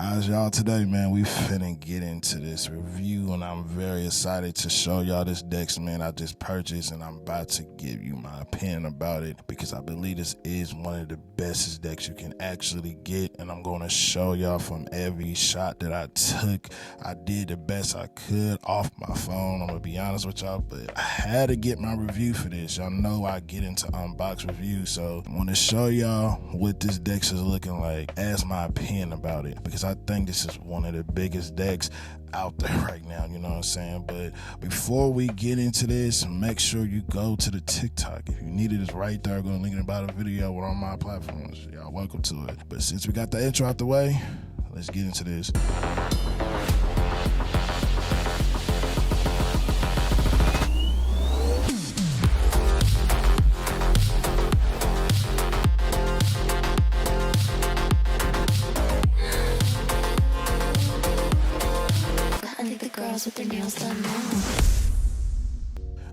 How's y'all today, man? We finna get into this review, and I'm very excited to show y'all this desk, man, I just purchased, and I'm about to give you my opinion about it because I believe this is one of the best decks you can actually get, and I'm gonna show y'all from every shot that I took. I did the best I could off my phone, I'm gonna be honest with y'all, but I had to get my review for this. Y'all know I get into unbox reviews, so I wanna show y'all what this deck is looking like as my opinion about it, because I think this is one of the biggest decks out there right now, you know what I'm saying? But before we get into this, make sure you go to the TikTok. If you need it, it's right there. I'm gonna link in the bottom of the video or on my platforms. Y'all welcome to it. But since we got the intro out the way, let's get into this. With their nails done now.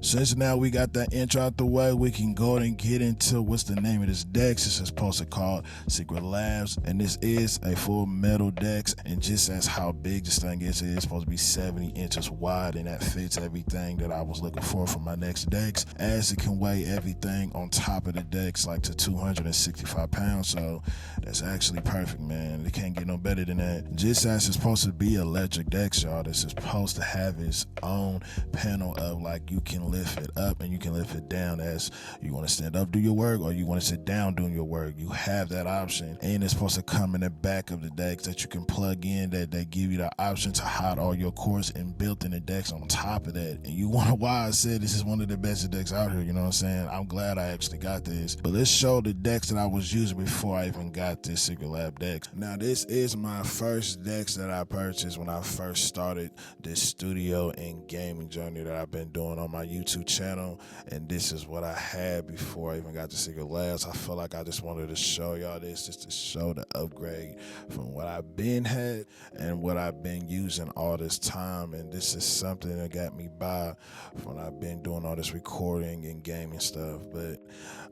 Since now we got that intro out the way, we can go and get into what's the name of this deck. This is supposed to called Secretlabs, and this is a full metal deck. And just as how big this thing is, it's supposed to be 70 inches wide, and that fits everything that I was looking for my next decks, as it can weigh everything on top of the decks like to 265 pounds. So that's actually perfect, man. It can't get no better than that. Just as it's supposed to be electric decks, y'all, this is supposed to have its own panel of like you can lift it up and you can lift it down as you want to stand up, do your work, or you want to sit down doing your work. You have that option, and it's supposed to come in the back of the decks that you can plug in, that they give you the option to hide all your cords and built in the decks on top of that. And you wonder why I said this is one of the best decks out here, you know what I'm saying? I'm glad I actually got this. But let's show the decks that I was using before I even got this Secretlab deck. Now this is my first decks that I purchased when I first started this studio and gaming journey that I've been doing on my YouTube channel, and this is what I had before I even got the Secretlabs. I feel like I just wanted to show y'all this just to show the upgrade from what I've been had and what I've been using all this time. And this is something that got me by when I've been doing all this recording and gaming stuff. But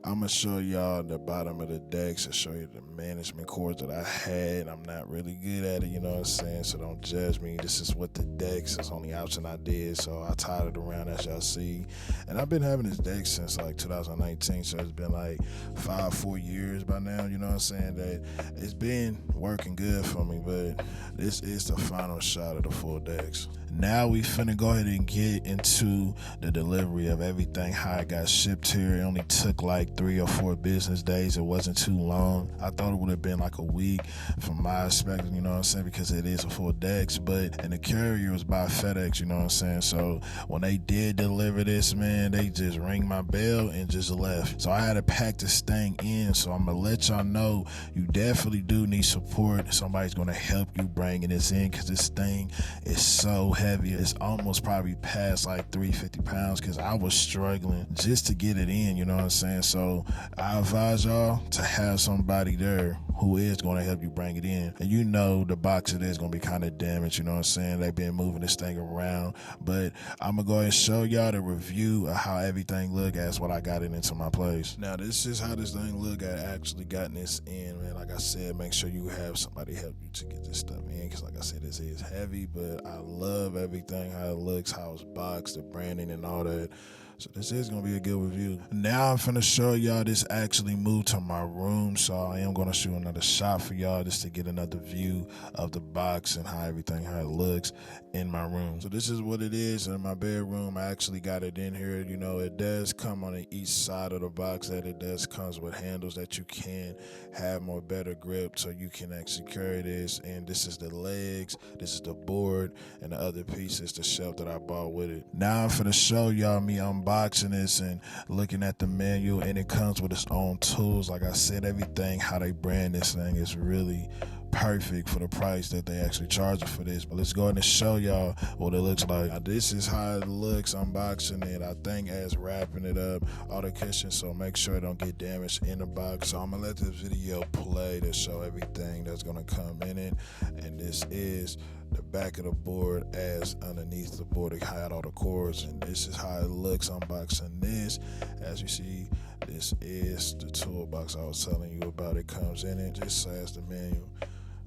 I'm gonna show y'all the bottom of the decks and show you the management cords that I had. I'm not really good at it, you know what I'm saying? So don't judge me. This is what the decks is only option I did, so I tied it around as y'all see. And I've been having this deck since like 2019, so it's been like 4 years by now, you know what I'm saying? That it's been working good for me, but this is the final shot of the full decks. Now we finna go ahead and get into the delivery of everything, how it got shipped here. It only took like 3 or 4 business days. It wasn't too long. I thought it would have been like a week from my perspective, you know what I'm saying, because it is a full decks, and the carrier was by FedEx, you know what I'm saying? So when they did deliver this, man, they just rang my bell and just left. So I had to pack this thing in. So I'm gonna let y'all know you definitely do need support. Somebody's gonna help you bringing this in, because this thing is so heavy. It's almost probably past like 350 pounds, because I was struggling just to get it in, you know what I'm saying? So I advise y'all to have somebody there who is going to help you bring it in. And you know the box of it is going to be kind of damaged, you know what I'm saying? They've been moving this thing around, but I'm going to go ahead and show y'all the review of how everything look as what I got it into my place. Now this is how this thing look. I actually gotten this in, man. Like I said, make sure you have somebody help you to get this stuff in, because like I said, this is heavy, but I love everything, how it looks, how it's boxed, the branding and all that. So this is going to be a good review. Now I'm finna show y'all this actually moved to my room, so I am going to shoot another shot for y'all just to get another view of the box and how it looks in my room. So this is what it is in my bedroom. I actually got it in here. You know, it does come on each side of the box, that it does comes with handles that you can have more better grip, so you can actually carry this. And this is the legs, this is the board, and the other piece is the shelf that I bought with it. Now I'm finna show y'all me unboxing this and looking at the menu, and it comes with its own tools. Like I said, everything, how they brand this thing is really perfect for the price that they actually charge for this. But let's go ahead and show y'all what it looks like. Now, this is how it looks unboxing it. I think as wrapping it up, all the cushions, so make sure it don't get damaged in the box. So I'm gonna let this video play to show everything that's gonna come in it. And this is the back of the board, as underneath the board it had all the cords, and this is how it looks unboxing this. As you see, this is the toolbox I was telling you about. It comes in it just as the manual.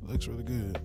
Looks really good.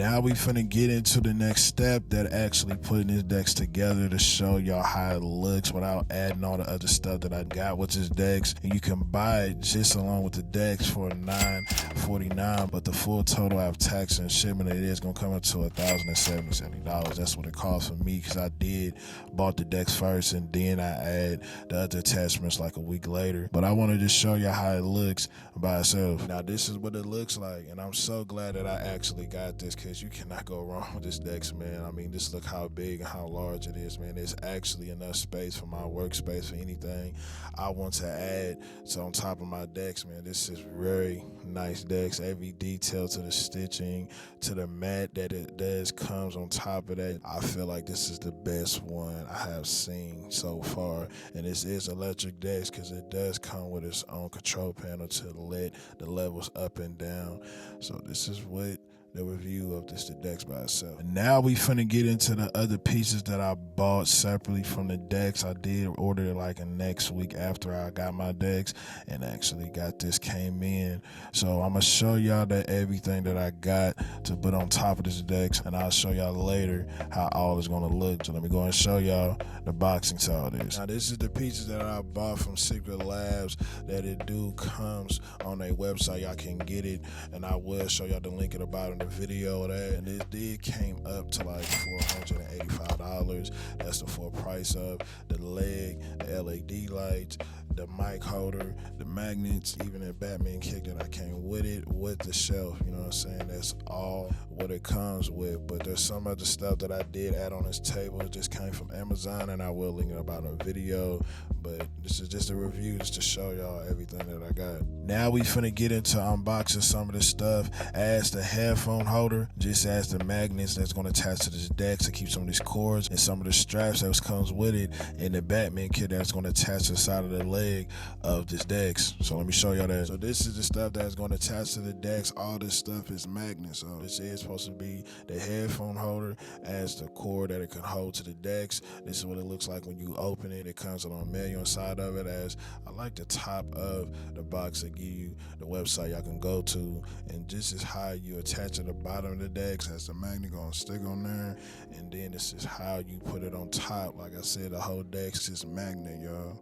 Now we finna get into the next step, that actually putting this desk together to show y'all how it looks without adding all the other stuff that I got with this desk. And you can buy it just along with the desk for $9.49, but the full total after tax and shipment it is gonna come up to $1,070. That's what it costs for me, because I did bought the desk first and then I add the other attachments like a week later. But I wanted to show you how it looks by itself. Now this is what it looks like, and I'm so glad that I actually got this, because you cannot go wrong with this desk, man. I mean, just look how big and how large it is, man. There's actually enough space for my workspace for anything I want to add. So on top of my desk, man, this is very nice desk. Every detail to the stitching, to the mat that it does comes on top of that. I feel like this is the best one I have seen so far. And this is electric desk, because it does come with its own control panel to let the levels up and down. So this is what the review of this, the desk by itself. And now we finna get into the other pieces that I bought separately from the decks. I did order it like a next week after I got my decks, and actually got this came in. So I'm gonna show y'all that everything that I got to put on top of this decks, and I'll show y'all later how all is gonna look. So let me go and show y'all the boxing to all this. Now this is the pieces that I bought from Secretlabs that it do comes on their website. Y'all can get it, and I will show y'all the link at the bottom the video of that. And it did came up to like $485. That's the full price of the leg, the LED lights, the mic holder, the magnets, even the Batman kick that I came with it, with the shelf. You know what I'm saying? That's all what it comes with. But there's some other stuff that I did add on this table. It just came from Amazon, and I will link it about a video. But this is just a review just to show y'all everything that I got. Now we finna get into unboxing some of this stuff, as the headphone holder, just as the magnets that's gonna attach to this deck to keep some of these cords, and some of the straps that comes with it, and the Batman kit that's gonna attach to the side of the leg of this decks. So let me show y'all that. So this is the stuff that's gonna attach to the decks. All this stuff is magnets. So this is supposed to be the headphone holder as the cord that it can hold to the decks. This is what it looks like when you open it. It comes with a manual inside of it, as I like the top of the box that give you the website y'all can go to, and this is how you attach to the bottom of the decks, as the magnet gonna stick on there, and then this is how you put it on top. Like I said, the whole deck's just magnet, y'all.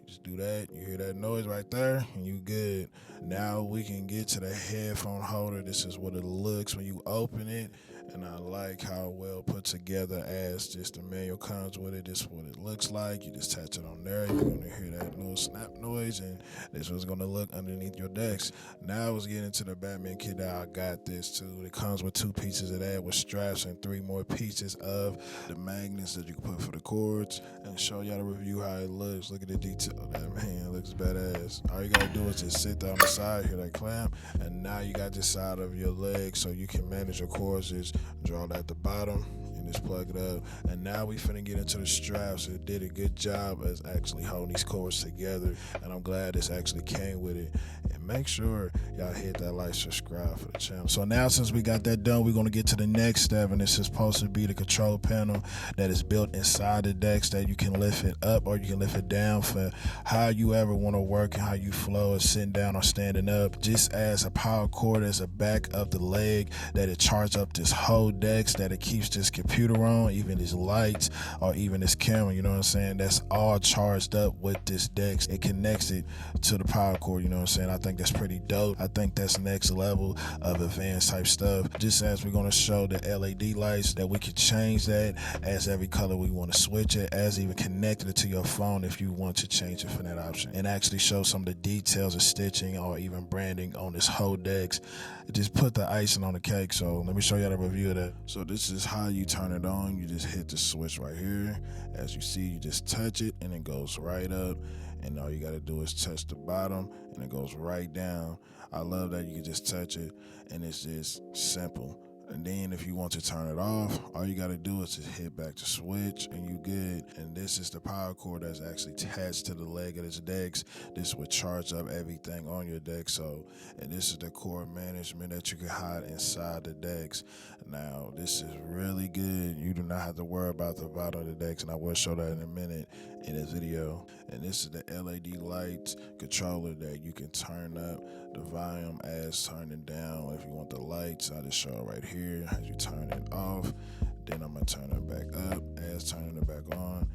Just do that, you hear that noise right there, and you good. Now we can get to the headphone holder. This is what it looks when you open it, and I like how well put together, as just the manual comes with it. This is what it looks like. You just attach it on there, you're gonna hear that little snap noise, and this was gonna look underneath your decks. Now let's get into the Batman kit that I got this too. It comes with 2 pieces of that with straps, and 3 more pieces of the magnets that you can put for the cords, and show y'all the review how it looks. Look at the detail of that, man. It looks badass. All you gotta do is just sit there on the side, hear that clamp, and now you got this side of your leg, so you can manage your cords. Just draw it at the bottom and just plug it up. And now we finna get into the straps. It did a good job as actually holding these cords together, and I'm glad this actually came with it. And make sure y'all hit that like, subscribe for the channel. So now, since we got that done, we're gonna get to the next step, and this is supposed to be the control panel that is built inside the decks, that you can lift it up or you can lift it down for how you ever want to work and how you flow, is sitting down or standing up. Just as a power cord as the back of the leg, that it charges up this whole decks, that it keeps this computer on, even this lights or even this camera, you know what I'm saying? That's all charged up with this decks. It connects it to the power cord, you know what I'm saying? I think that's pretty dope. I think that's next level of advanced type stuff. Just as we're going to show the LED lights, that we can change that as every color we want to switch it, as even connected it to your phone if you want to change it for that option, and actually show some of the details of stitching or even branding on this whole decks. It just put the icing on the cake. So let me show you the review of that. So this is how you turn it on. You just hit the switch right here. As you see, you just touch it and it goes right up, and all you got to do is touch the bottom and it goes right down. I love that you can just touch it and it's just simple. And then if you want to turn it off, all you got to do is just hit back to switch and you good. And this is the power cord that's actually attached to the leg of this decks. This would charge up everything on your deck. So, and this is the cord management that you can hide inside the decks. Now, this is really good. You do not have to worry about the bottom of the decks, and I will show that in a minute in this video. And this is the LED light controller that you can turn up the volume as turning down if you want the light. lights. I just show it right here as you turn it off. Then I'm gonna turn it back up as turning it back on.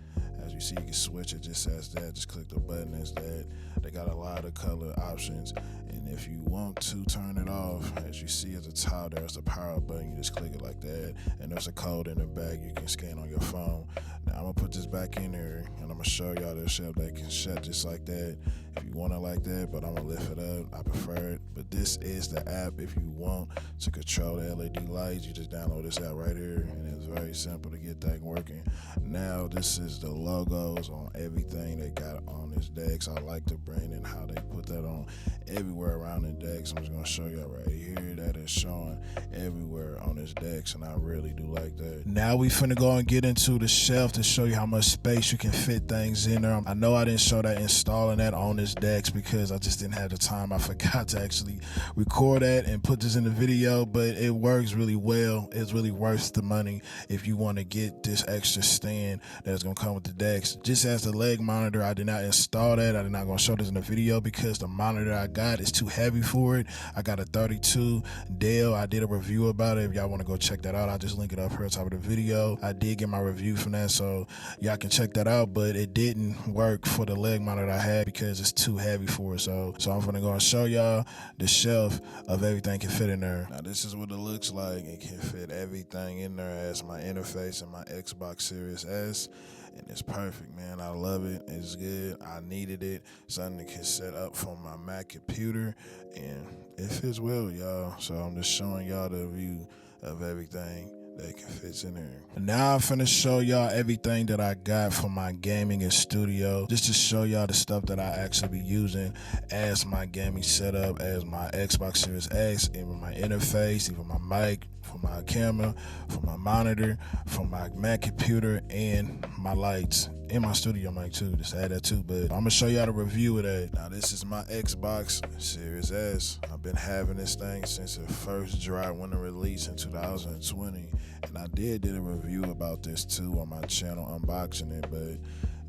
As you see, you can switch it just as that. Just click the button as that. They got a lot of color options. And if you want to turn it off, as you see at the top, there's the power button. You just click it like that. And there's a code in the back you can scan on your phone. Now I'm gonna put this back in there and I'm gonna show y'all the shelf that can shut just like that. If you want it like that, but I'm gonna lift it up. I prefer it. But this is the app if you want to control the LED lights. You just download this app right here, and it's very simple to get that working. Now this is the logos on everything they got on this decks. I like the brand and how they put that on everywhere around the decks. I'm just gonna show y'all right here that is showing everywhere on this decks, and I really do like that. Now we finna go and get into the shelf to show you how much space you can fit things in there. I know I didn't show that installing that on this decks because I just didn't have the time. I forgot to actually record that and put this in the video, but it works really well. It's really worth the money if you want to get this extra stand that's gonna come with the decks. Just as the leg monitor, I did not install that. I'm not gonna show this in the video because the monitor I got is too heavy for it. I got a 32 Dell. I did a review about it. If y'all want to go check that out, I'll just link it up here at the top of the video. I did get my review from that, so y'all can check that out, but it didn't work for the leg monitor I had because it's too heavy for it. So I'm gonna go and show y'all the shelf of everything can fit in there. Now this is what it looks like. It can fit everything in there as my interface and my Xbox Series S. And it's perfect, man. I love it. It's good. I needed it. Something that can set up for my Mac computer. And it fits well, y'all. So I'm just showing y'all the view of everything that can fit in there. Now I'm finna show y'all everything that I got for my gaming and studio, just to show y'all the stuff that I actually be using as my gaming setup, as my Xbox Series X, even my interface, even my mic, for my camera, for my monitor, for my Mac computer, and my lights, and my studio mic too. Just add that too. But I'm gonna show y'all the review of that. Now this is my Xbox Series S. I've been having this thing since it first dropped when it released in 2020, and I did a review about this too on my channel, unboxing it. But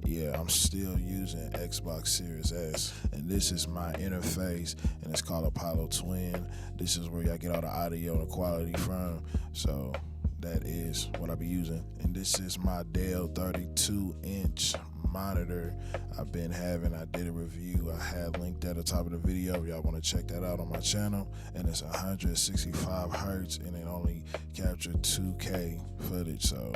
yeah, I'm still using Xbox Series S, and this is my interface, and it's called Apollo Twin. This is where y'all get all the audio and the quality from. So that is what I be using. And this is my Dell 32-inch monitor I've been having. I did a review. I had linked at the top of the video if y'all want to check that out on my channel. And it's 165 hertz, and it only captured 2K footage. So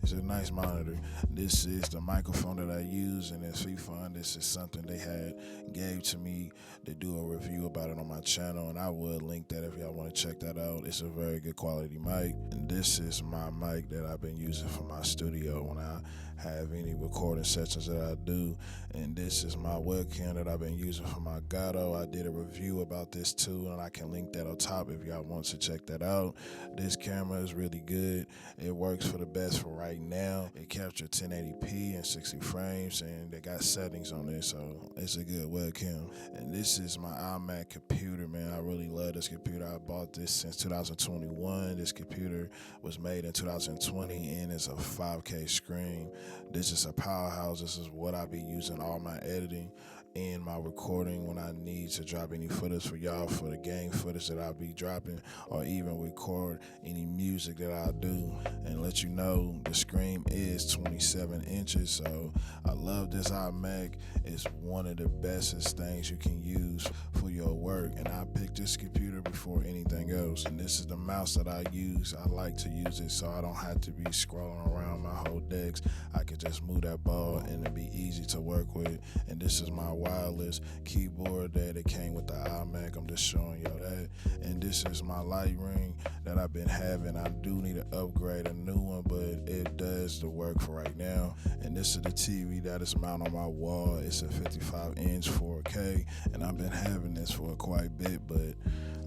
it's a nice monitor. This is the microphone that I use, and it's FIFA. This is something they had gave to me to do a review about it on my channel, and I will link that if y'all want to check that out. It's a very good quality mic, and this is my mic that I've been using for my studio when I have any recording sessions that I do. And this is my webcam that I've been using for my Gato. I did a review about this too, and I can link that on top if y'all want to check that out. This camera is really good. It works for the best for right now. It captured 1080p and 60 frames, and they got settings on it, so it's a good webcam. And this is my iMac computer, man. I really love this computer. I bought this since 2021. This computer was made in 2020, and it's a 5K screen. This is a powerhouse. This is what I be using all my editing and my recording when I need to drop any footage for y'all, for the game footage that I'll be dropping, or even record any music that I do. And let you know the screen is 27 inches, so I love this iMac. It's one of the bestest things you can use for your work, and I picked this computer before anything else. And this is the mouse that I use. I like to use it so I don't have to be scrolling around my whole decks. I can just move that ball and it'd be easy to work with. And this is my wireless keyboard that it came with the iMac. I'm just showing y'all that. And this is my light ring that I've been having. I do need to upgrade a new one, but it does the work for right now. And this is the TV that is mounted on my wall. It's a 55-inch 4K, and I've been having this for quite a bit, but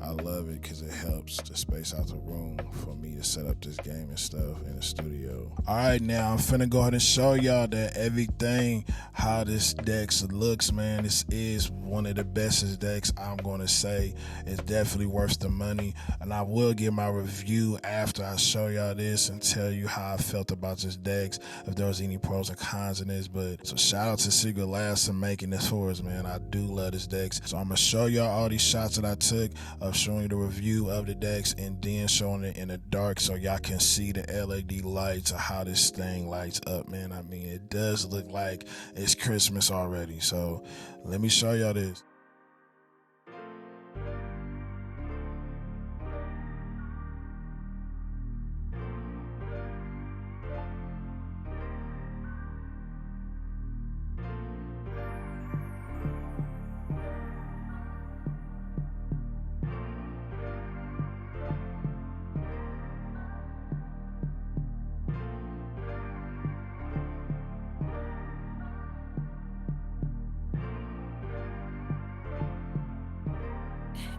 I love it because it helps to space out the room for me to set up this game and stuff in the studio. All right, now I'm finna go ahead and show y'all that everything, how this decks looks, man. This is one of the bestest decks, I'm gonna say. It's definitely worth the money, and I will give my review after I show y'all this and tell you how I felt about this decks, if there was any pros and cons in this. But so shout out to Secretlabs for making this for us, man. I do love this decks. So I'm gonna show y'all all these shots that I took of showing you the review of the decks and then showing it in the dark so y'all can see the LED lights of how this thing lights up, man. I mean, it does look like it's Christmas already. So let me show y'all this.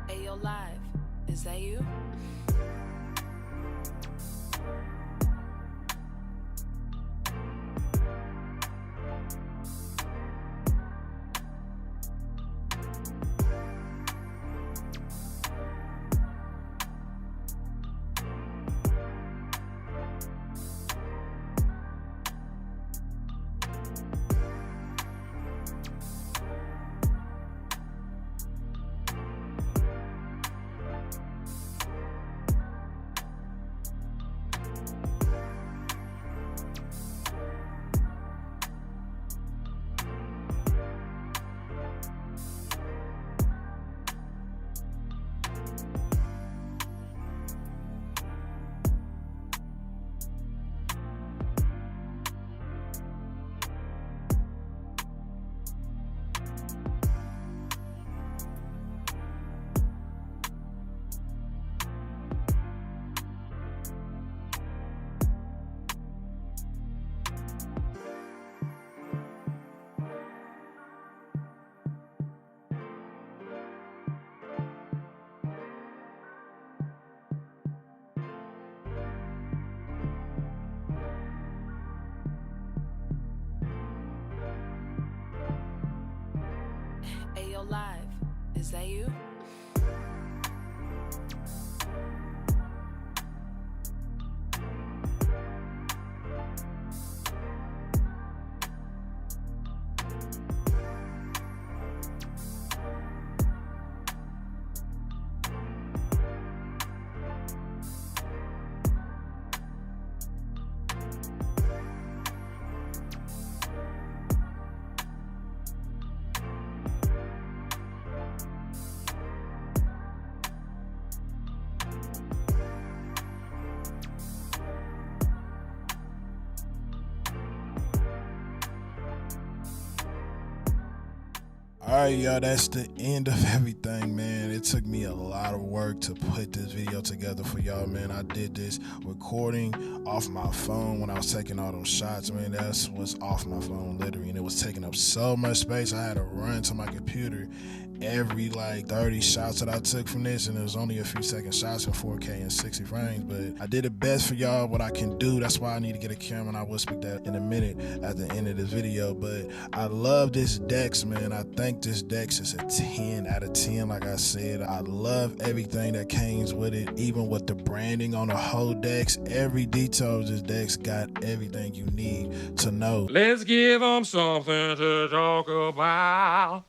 Ayo Live, is that you? Ayo Live, is that you? Alright, y'all, that's the end of everything, man. It took me a lot of work to put this video together for y'all, man. I did this recording off my phone when I was taking all those shots, man. That was off my phone, literally, and it was taking up so much space. I had to run to my computer every like 30 shots that I took from this, and it was only a few second shots in 4K and 60 frames, but I did the best for y'all what I can do. That's why I need to get a camera, and I will speak that in a minute at the end of this video. But I love this Dex, man. I think this Dex is a 10 out of 10. Like I said, I love everything that came with it, even with the branding on the whole Dex. Every detail of this Dex got everything you need to know. Let's give them something to talk about.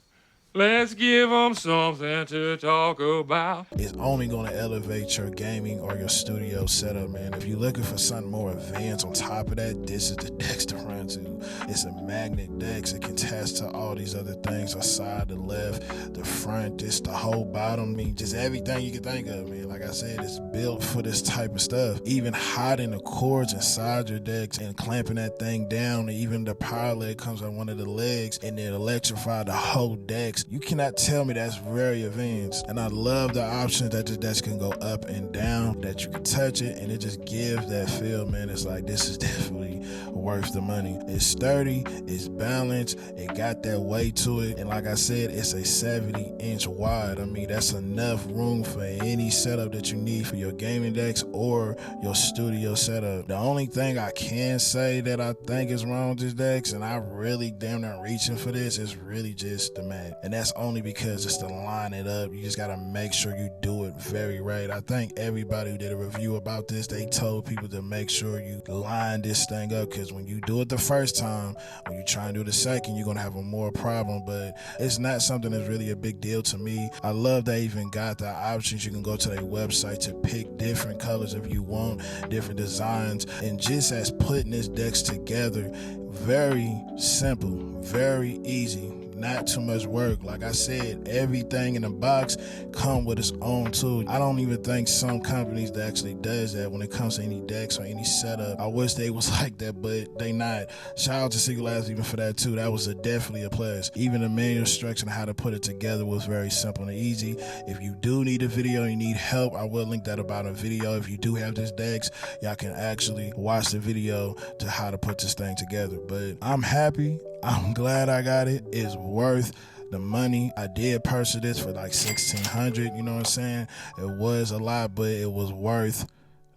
Let's give them something to talk about. It's only going to elevate your gaming or your studio setup, man. If you're looking for something more advanced on top of that, this is the Dex to run to. It's a magnet Dex. It can attach to all these other things, the side, the left, the front, this, the whole bottom. I mean, just everything you can think of, man. Like I said, it's built for this type of stuff. Even hiding the cords inside your Dex and clamping that thing down, even the power leg comes on one of the legs and then electrify the whole Dex. You cannot tell me that's very advanced. And I love the options that the Dex can go up and down, that you can touch it, and it just gives that feel, man. It's like, this is definitely worth the money. It's sturdy, it's balanced, it got that weight to it, and like I said, it's a 70-inch wide. I mean, that's enough room for any setup that you need for your gaming Dex or your studio setup. The only thing I can say that I think is wrong with this Dex, and I really damn near reaching for this, is really just the mat. and that's only because it's to line it up. You just gotta make sure you do it very right. I think everybody who did a review about this, they told people to make sure you line this thing up, because when you do it the first time, when you try and do the second, you're gonna have a more problem. But it's not something that's really a big deal to me. I love they even got the options. You can go to their website to pick different colors if you want, different designs, and just as putting this decks together, very simple, very easy, not too much work. Like I said, everything in the box come with its own tool. I don't even think some companies that actually does that when it comes to any decks or any setup. I wish they was like that, but they not. Shout out to Secretlabs even for that too. That was definitely a plus. Even the manual instruction on how to put it together was very simple and easy. If you do need a video, you need help, I will link that about a video. If you do have this decks, y'all can actually watch the video to how to put this thing together. But I'm happy. I'm glad I got it. It's worth the money. I did purchase this for like $1,600, you know what I'm saying? It was a lot, but it was worth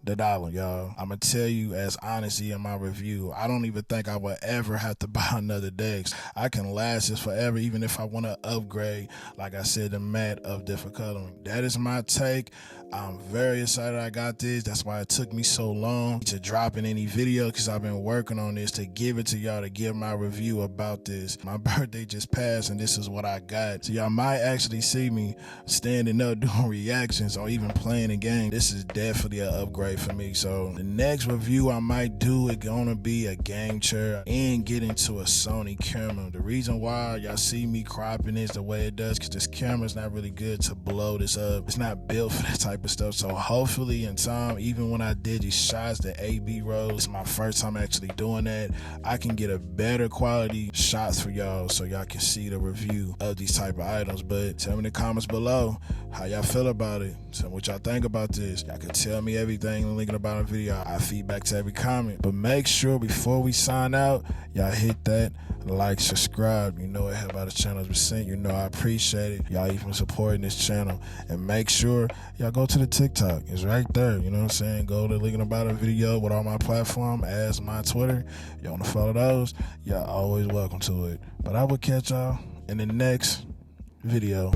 the dollar, y'all. I'm gonna tell you as honesty in my review, I don't even think I would ever have to buy another decks. I can last this forever, even if I want to upgrade, like I said, the mat of different coloring. That is my take. I'm very excited I got this. That's why it took me so long to drop in any video, because I've been working on this to give it to y'all, to give my review about this. My birthday just passed and this is what I got. So y'all might actually see me standing up doing reactions or even playing a game. This is definitely an upgrade for me. So the next review I might do is gonna be a game chair and get into a Sony camera. The reason why y'all see me cropping this the way it does, because this camera's not really good to blow this up. It's not built for that type of stuff. So hopefully in time, even when I did these shots, the A/B rolls, it's my first time actually doing that, I can get a better quality shots for y'all so y'all can see the review of these type of items. But tell me in the comments below how y'all feel about it. Tell me what y'all think about this. Y'all can tell me everything, linking about a video. I feedback to every comment. But make sure before we sign out, y'all hit that like, subscribe. You know it help out the channel as sent. You know I appreciate it. Y'all even supporting this channel. And make sure y'all go to the TikTok. It's right there. You know what I'm saying? Go to linking about a video with all my platform as my Twitter. Y'all want to follow those? Y'all always welcome to it. But I will catch y'all in the next video.